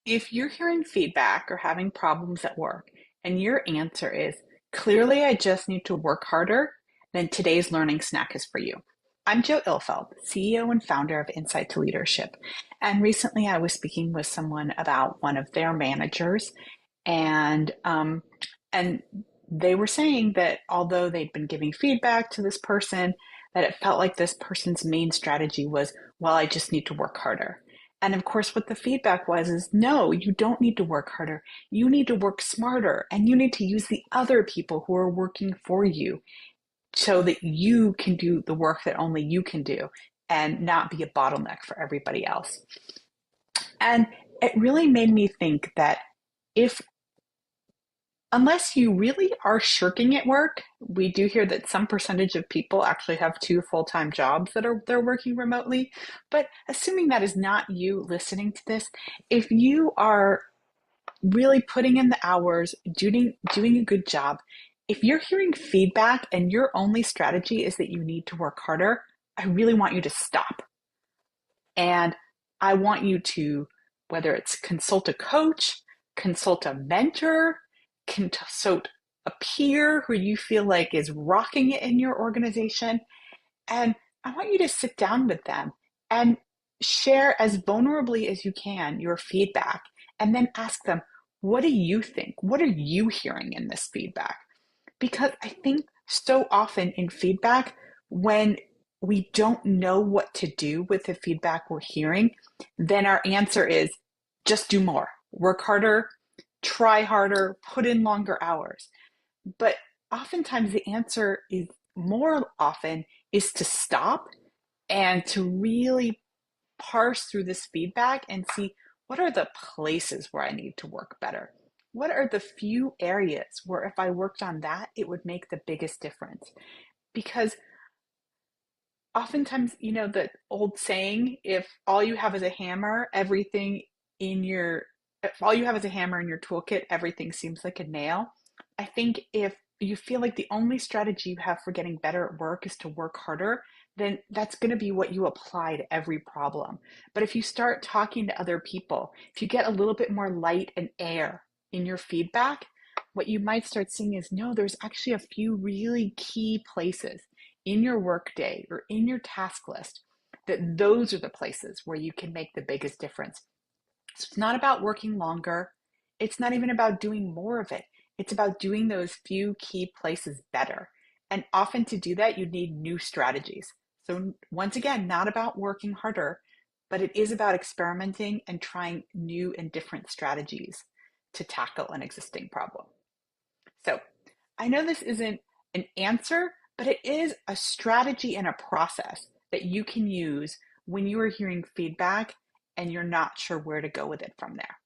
If you're hearing feedback or having problems at work, and your answer is, clearly, I just need to work harder, then today's learning snack is for you. I'm Joe Ilfeld, CEO and founder of Insight to Leadership. And recently I was speaking with someone about one of their managers, and and they were saying that although they'd been giving feedback to this person, that it felt like this person's main strategy was, well, I just need to work harder. And of course, what the feedback was is, no, you don't need to work harder. You need to work smarter, and you need to use the other people who are working for you so that you can do the work that only you can do and not be a bottleneck for everybody else. And it really made me think that if unless you really are shirking at work, we do hear that some percentage of people actually have two full-time jobs that are they're working remotely. But assuming that is not you listening to this, if you are really putting in the hours, doing a good job, if you're hearing feedback and your only strategy is that you need to work harder, I really want you to stop. And I want you to, whether it's consult a coach, consult a mentor, consult a peer who you feel like is rocking it in your organization. And I want you to sit down with them and share as vulnerably as you can your feedback, and then ask them, what do you think? What are you hearing in this feedback? Because I think so often in feedback, when we don't know what to do with the feedback we're hearing, then our answer is just do more, work harder, try harder, put in longer hours. But oftentimes the answer is more often is to stop and to really parse through this feedback and see, what are the places where I need to work better? What are the few areas where if I worked on that, it would make the biggest difference? Because oftentimes, the old saying, in your, if all you have is a hammer in your toolkit, everything seems like a nail. I think if you feel like the only strategy you have for getting better at work is to work harder, then that's going to be what you apply to every problem. But if you start talking to other people, if you get a little bit more light and air in your feedback, what you might start seeing is, no, there's actually a few really key places in your workday or in your task list, that those are the places where you can make the biggest difference. So it's not about working longer. It's not even about doing more of it. It's about doing those few key places better. And often to do that, you need new strategies. So once again, not about working harder, but it is about experimenting and trying new and different strategies to tackle an existing problem. So I know this isn't an answer, but it is a strategy and a process that you can use when you are hearing feedback and you're not sure where to go with it from there.